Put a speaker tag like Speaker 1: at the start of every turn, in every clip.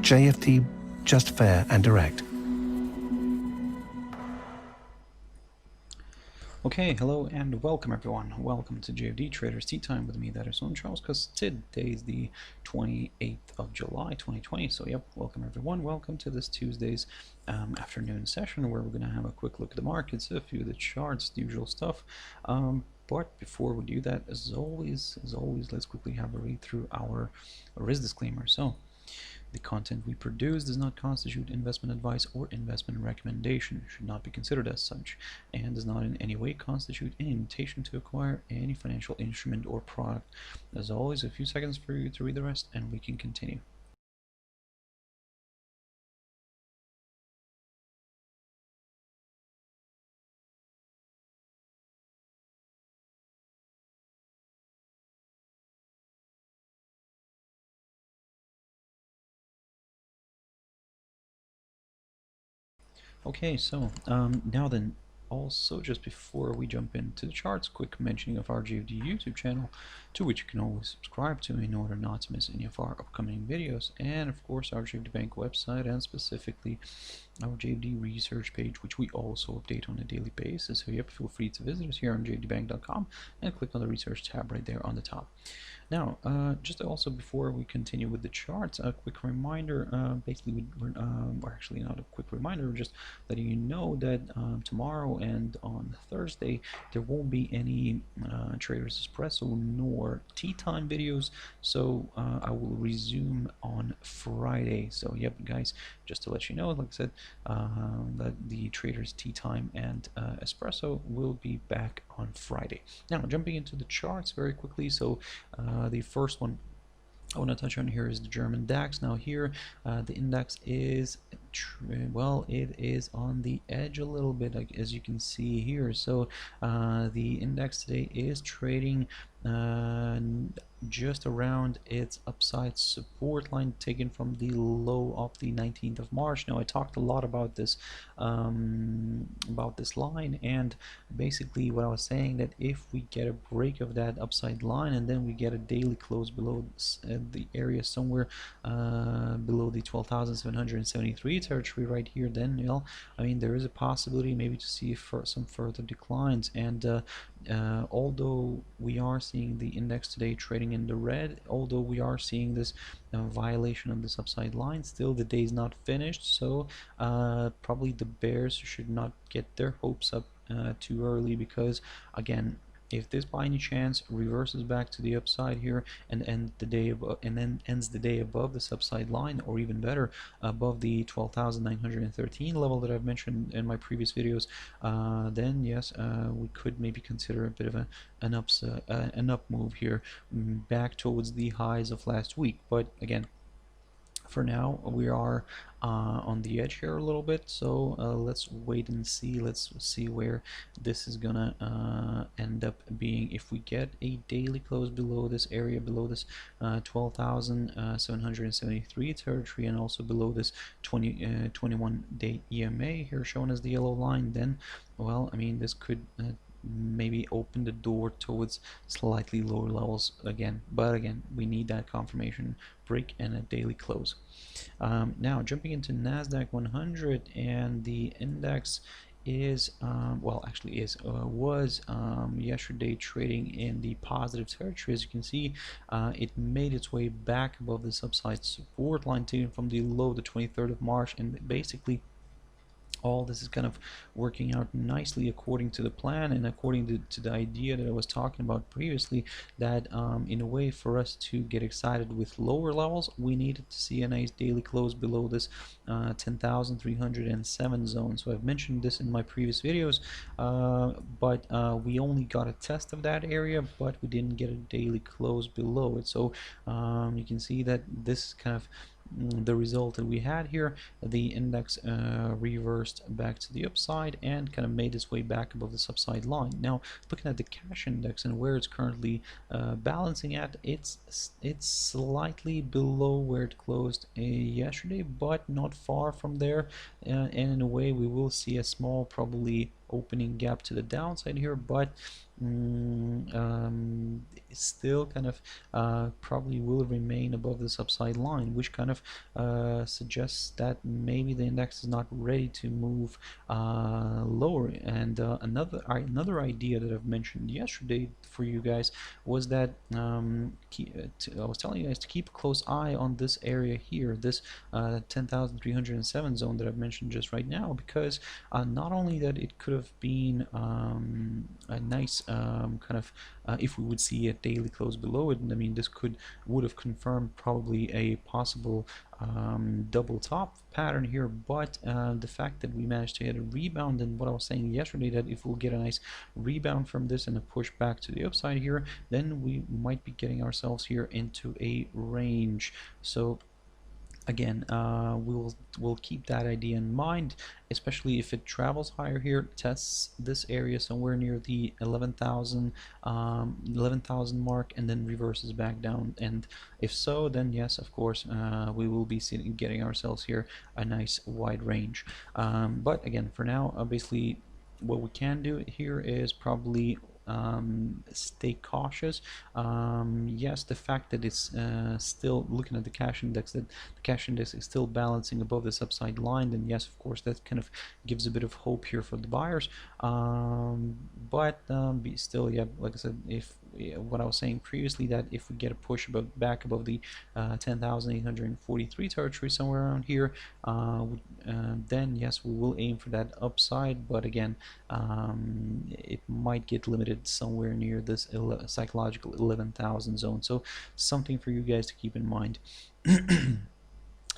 Speaker 1: JFD, just fair and direct.
Speaker 2: Okay, hello and welcome everyone. Welcome to JFD Traders Tea Time with me, Darius Anucauskas. Today is the 28th of July 2020. So yep, welcome everyone. Welcome to this Tuesday's afternoon session where we're going to have a quick look at the markets, a few of the charts, the usual stuff. But before we do that, as always, let's quickly have a read through our risk disclaimer. So, the content we produce does not constitute investment advice or investment recommendation, should not be considered as such, and does not in any way constitute an invitation to acquire any financial instrument or product. As always, a few seconds for you to read the rest and we can continue. Okay, so now then, also just before we jump into the charts, quick mentioning of our JFD YouTube channel, to which you can always subscribe to in order not to miss any of our upcoming videos, and of course our JFD Bank website, and specifically our JFD research page, which we also update on a daily basis. So yep, feel free to visit us here on jfdbank.com and click on the research tab right there on the top. Now, just also before we continue with the charts, a quick reminder, basically, or actually not a quick reminder, just letting you know that tomorrow and on Thursday, there won't be any Traders Espresso nor Tea Time videos, so I will resume on Friday. So, yep, guys, just to let you know, like I said, that the Traders Tea Time and Espresso will be back on Friday. Now, jumping into the charts very quickly, so the first one I want to touch on here is the German DAX. Now here, the index is, well, it is on the edge a little bit, like, as you can see here. So the index today is trading just around its upside support line taken from the low of the 19th of March. Now I talked a lot about this line, and basically what I was saying, that if we get a break of that upside line and then we get a daily close below the area somewhere below the 12,773 territory right here, then, you know, I mean, there is a possibility maybe to see some further declines. And although we are seeing the index today trading in the red, although we are seeing this violation of this upside line, still the day is not finished. So probably the bears should not get their hopes up too early, because again, if this by any chance reverses back to the upside here and then ends the day above this upside line, or even better, above the 12,913 level that I've mentioned in my previous videos, then yes, we could maybe consider a bit of an up move here back towards the highs of last week. But again, for now we are on the edge here a little bit, so let's wait and see. Let's see where this is gonna end up being. If we get a daily close below this area, below this 12,773 territory, and also below this 21-day EMA here shown as the yellow line, then, well, I mean, this could maybe open the door towards slightly lower levels again, but again, we need that confirmation break and a daily close. Now jumping into NASDAQ 100, and the index is was yesterday trading in the positive territory. As you can see, it made its way back above this upside support line taken from the low, the 23rd of March, and basically all this is kind of working out nicely according to the plan, and according to the idea that I was talking about previously, that in a way, for us to get excited with lower levels, we needed to see a nice daily close below this 10,307 zone. So I've mentioned this in my previous videos, but we only got a test of that area, but we didn't get a daily close below it. So you can see that this is kind of the result that we had here. The index reversed back to the upside and kind of made its way back above this upside line. Now, looking at the cash index and where it's currently balancing at, it's slightly below where it closed yesterday, but not far from there, and in a way we will see a small, probably, opening gap to the downside here, but still kind of probably will remain above this upside line, which kind of suggests that maybe the index is not ready to move lower. And another idea that I've mentioned yesterday for you guys was that I was telling you guys to keep a close eye on this area here, this 10,307 zone that I've mentioned just right now, because not only that it could have been a nice kind of if we would see a daily close below it, I mean this would have confirmed probably a possible double top pattern here, but the fact that we managed to get a rebound, and what I was saying yesterday, that if we'll get a nice rebound from this and a push back to the upside here, then we might be getting ourselves here into a range. So again, we'll keep that idea in mind, especially if it travels higher here, tests this area somewhere near the 11,000 mark, and then reverses back down. And if so, then yes, of course, we will be getting ourselves here a nice wide range. But again, for now, basically what we can do here is probably stay cautious. Yes, the fact that it's still looking at the cash index, that the cash index is still balancing above this upside line, then yes, of course, that kind of gives a bit of hope here for the buyers. But still, yeah, like I said, if what I was saying previously, that if we get a push back above the 10,843 territory somewhere around here, then yes, we will aim for that upside. But again, it might get limited somewhere near this psychological 11,000 zone. So something for you guys to keep in mind.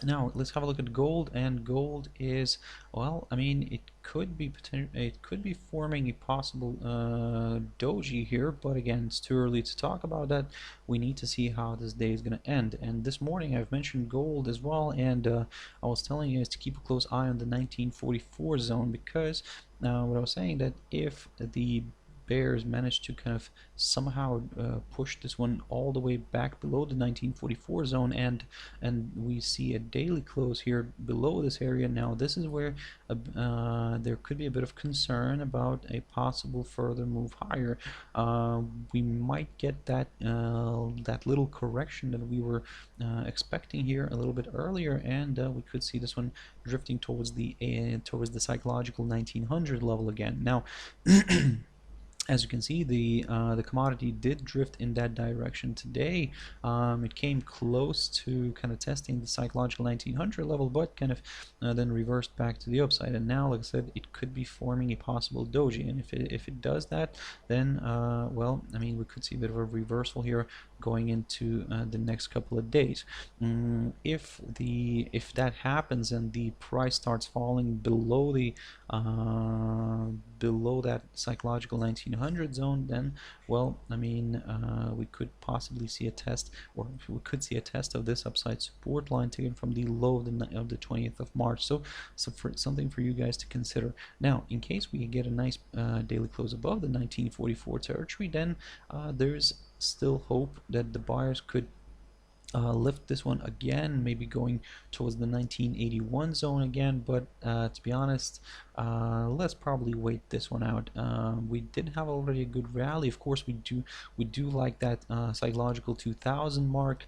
Speaker 2: Now let's have a look at gold, and gold is, well, I mean, it could be forming a possible doji here, but again, it's too early to talk about that. We need to see how this day is going to end. And this morning I've mentioned gold as well, and I was telling you guys to keep a close eye on the 1944 zone, because what I was saying, that if the bears managed to kind of somehow push this one all the way back below the 1944 zone, and we see a daily close here below this area. Now this is where there could be a bit of concern about a possible further move higher. We might get that that little correction that we were expecting here a little bit earlier, and we could see this one drifting towards the psychological 1900 level again. Now as you can see, the commodity did drift in that direction today. It came close to kind of testing the psychological 1900 level, but kind of then reversed back to the upside. And now, like I said, it could be forming a possible doji. And if it does that, then well, I mean, we could see a bit of a reversal here going into the next couple of days. If that happens and the price starts falling below the below that psychological 1900 zone, then, well, I mean, we could possibly see a test, or we could see a test of this upside support line taken from the low of the 20th of March. So for something for you guys to consider. Now, in case we get a nice daily close above the 1944 territory, then there's still hope that the buyers could lift this one again, maybe going towards the 1981 zone again. But to be honest, let's probably wait this one out. We did have already a good rally. Of course, we do like that psychological 2000 mark,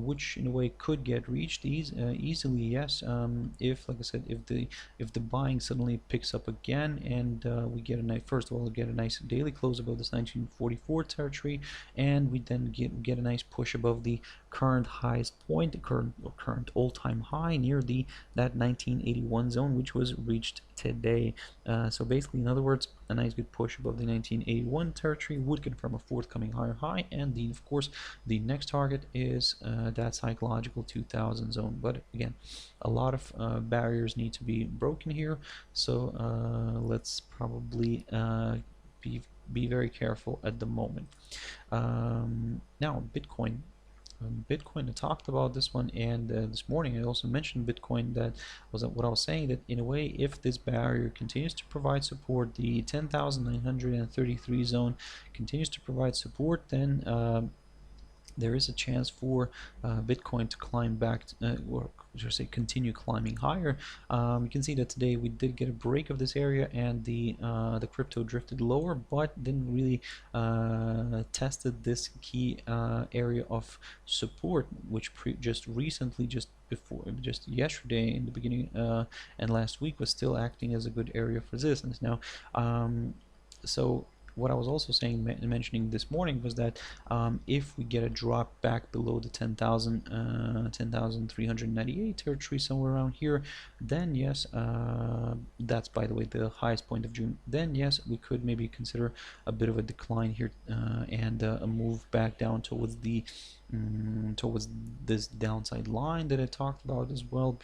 Speaker 2: which in a way could get reached easily. Yes, if, like I said, if the buying suddenly picks up again, and we get a nice, first of all, get a nice daily close above this 1944 territory, and we then get a nice push above the current highest point, the current all-time high near that 1981 zone, which was reached today. So basically, in other words, a nice good push above the 1981 territory would confirm a forthcoming higher high, and of course the next target is that psychological 2000 zone. But again, a lot of barriers need to be broken here, so let's probably be very careful at the moment. Now, Bitcoin. I talked about this one, and this morning I also mentioned Bitcoin. That was what I was saying, that in a way, if this barrier continues to provide support, the 10,933 zone continues to provide support, then there is a chance for Bitcoin to climb back, or should I say continue climbing higher. You can see that today we did get a break of this area, and the crypto drifted lower, but didn't really tested this key area of support, which just recently, just yesterday in the beginning and last week, was still acting as a good area of resistance. Now, so what I was also saying, mentioning this morning, was that if we get a drop back below the 10,398 territory, somewhere around here, then yes, that's, by the way, the highest point of June, then yes, we could maybe consider a bit of a decline here and a move back down towards the towards this downside line that I talked about as well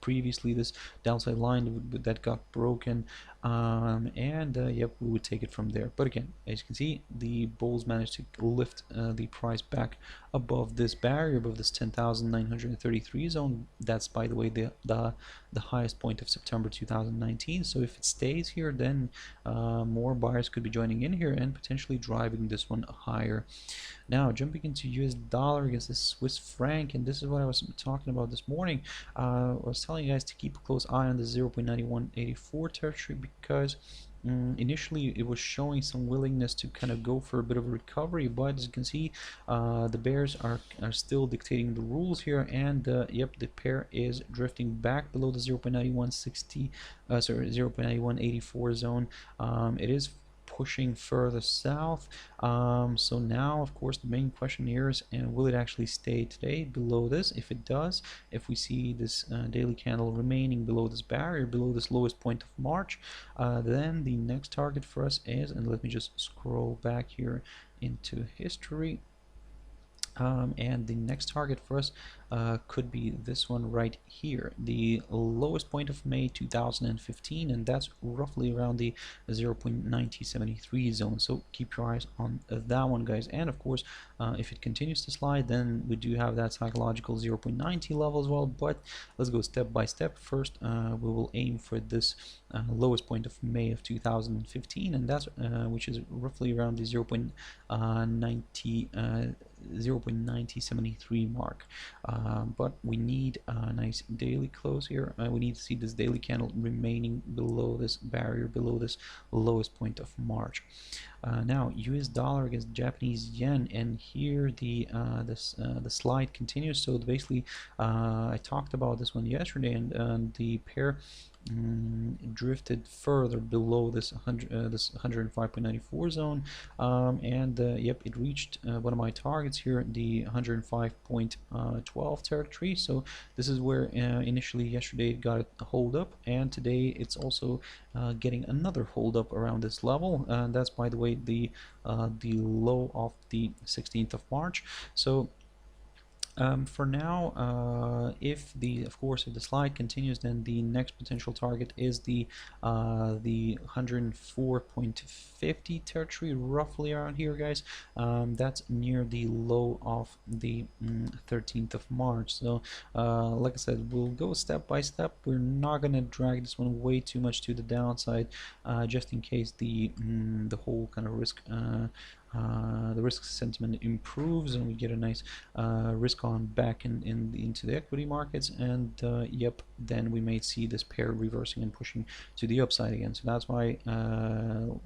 Speaker 2: previously, this downside line that got broken, and yep, we would take it from there. But again, as you can see, the bulls managed to lift the price back above this barrier, above this 10,933 zone. That's, by the way, the highest point of September 2019. So if it stays here, then more buyers could be joining in here and potentially driving this one higher. Now, jumping into US dollar against the Swiss franc, and this is what I was talking about this morning. I was telling you guys to keep a close eye on the 0.9184 territory, because initially it was showing some willingness to kind of go for a bit of a recovery, but as you can see, the bears are still dictating the rules here, and yep, the pair is drifting back below the 0.9160 0.9184 zone. It is pushing further south, so now, of course, the main question here is, and will it actually stay today below this? If it does, if we see this daily candle remaining below this barrier, below this lowest point of March, then the next target for us is, and let me just scroll back here into history, and the next target for us could be this one right here, the lowest point of May 2015, and that's roughly around the 0.9073 zone. So keep your eyes on that one, guys. And of course, if it continues to slide, then we do have that psychological 0.90 level as well. But let's go step by step. First, we will aim for this lowest point of May of 2015, and that's which is roughly around the 0.9073 mark. But we need a nice daily close here. We need to see this daily candle remaining below this barrier, below this lowest point of March. Now, US dollar against Japanese yen, and here the slide continues. So basically, I talked about this one yesterday, and the pair drifted further below this 105.94 zone, and yep, it reached one of my targets here, the 105.12 territory. So this is where initially yesterday it got a hold up, and today it's also getting another hold up around this level, and that's, by the way, the low of the 16th of March. So for now, if the slide continues, then the next potential target is the 104.50 territory, roughly around here, guys. That's near the low of the 13th of March. So like I said, we'll go step by step. We're not gonna drag this one way too much to the downside, just in case the whole kind of risk sentiment improves and we get a nice risk on back into the equity markets, and yep, then we may see this pair reversing and pushing to the upside again. So that's why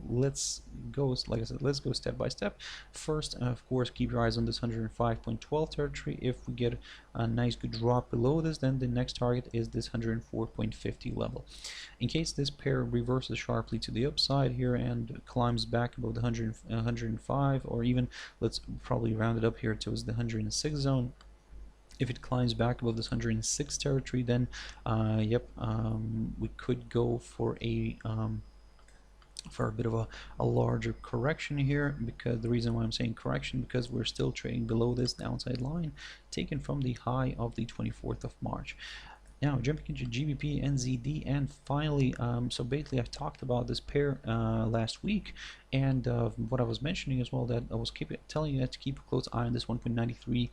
Speaker 2: let's go, like I said, let's go step by step. First, of course, keep your eyes on this 105.12 territory. If we get a nice good drop below this, then the next target is this 104.50 level. In case this pair reverses sharply to the upside here and climbs back above the 105, or even let's probably round it up here towards the 106 zone. If it climbs back above this 106 territory, then yep, we could go for a bit of a larger correction here, because the reason why I'm saying correction, because we're still trading below this downside line taken from the high of the 24th of March. Now, jumping into GBPNZD, and finally, so basically I talked about this pair last week, and what I was mentioning as well, that I was telling you to keep a close eye on this 1.93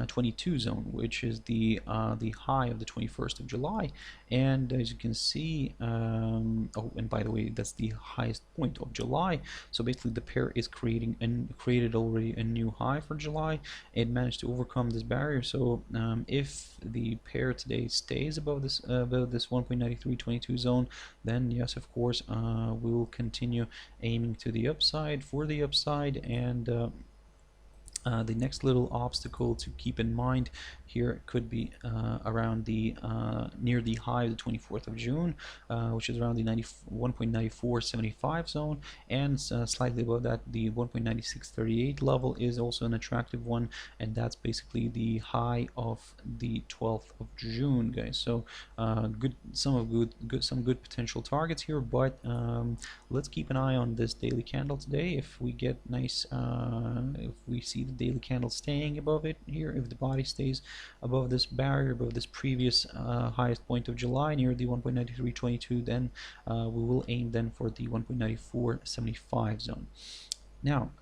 Speaker 2: 22 zone, which is the high of the 21st of July. And as you can see, oh, and by the way, that's the highest point of July. So basically, the pair is created already a new high for July. It managed to overcome this barrier. So if the pair today stays above this 1.9322 zone, then yes, of course, we will continue aiming to the upside for the upside. And the next little obstacle to keep in mind here could be around the near the high of the 24th of June, which is around the 1.9475 zone, and slightly above that the 1.9638 level is also an attractive one, and that's basically the high of the 12th of June, guys. So some good potential targets here, but let's keep an eye on this daily candle today. If we get nice, if we see the daily candle staying above it here, if the body stays above this barrier, above this previous highest point of July near the 1.9322, then we will aim then for the 1.9475 zone. Now,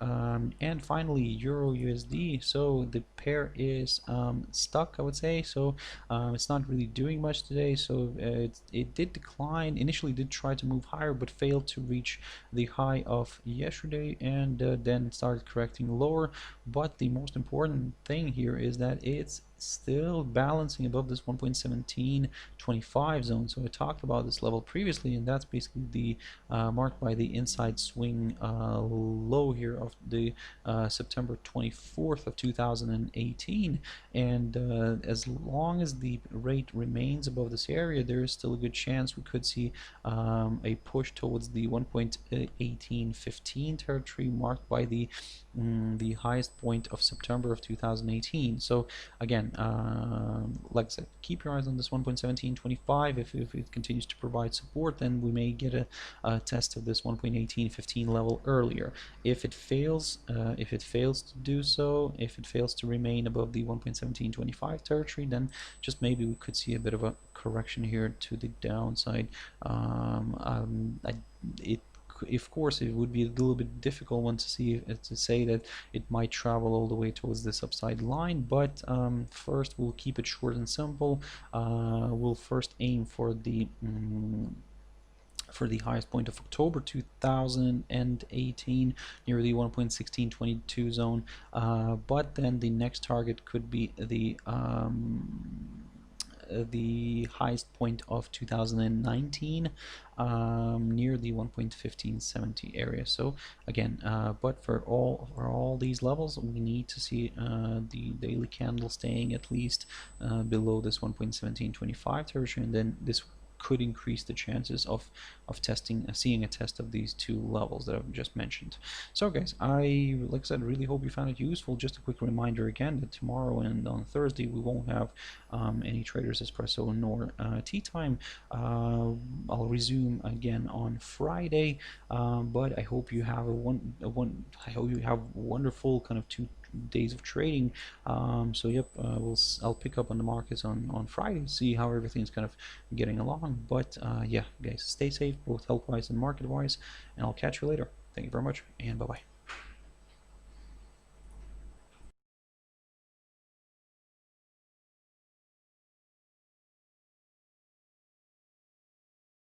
Speaker 2: and finally, Euro USD. So the pair is stuck, I would say. So it's not really doing much today. So it did decline. Initially, did try to move higher, but failed to reach the high of yesterday, and then started correcting lower. But the most important thing here is that it's still balancing above this 1.1725 zone. So I talked about this level previously, and that's basically the marked by the inside swing low here of the September 24th of 2018. And as long as the rate remains above this area, there is still a good chance we could see a push towards the 1.1815 territory marked by the highest point of September of 2018. So again, like I said, keep your eyes on this 1.1725. If it continues to provide support, then we may get a test of this 1.1815 level earlier. If it fails to do so, if it fails to remain above the 1.1725 territory, then just maybe we could see a bit of a correction here to the downside. Of course, it would be a little bit difficult one to say that it might travel all the way towards this upside line, but first we'll keep it short and simple. We'll first aim for the highest point of October 2018 near the 1.1622 zone, but then the next target could be the highest point of 2019 near the 1.1570 area. So again, but for all these levels, we need to see the daily candle staying at least below this 1.1725 territory, and then this could increase the chances of seeing a test of these two levels that I've just mentioned. So guys, like I said, really hope you found it useful. Just a quick reminder again that tomorrow and on Thursday we won't have any Traders Espresso nor tea time. I'll resume again on Friday, but I hope you have I hope you have wonderful kind of 2 days of trading. So yep, I'll pick up on the markets on Friday, see how everything's kind of getting along. But yeah, guys, stay safe, both health-wise and market-wise, and I'll catch you later. Thank you very much, and bye-bye.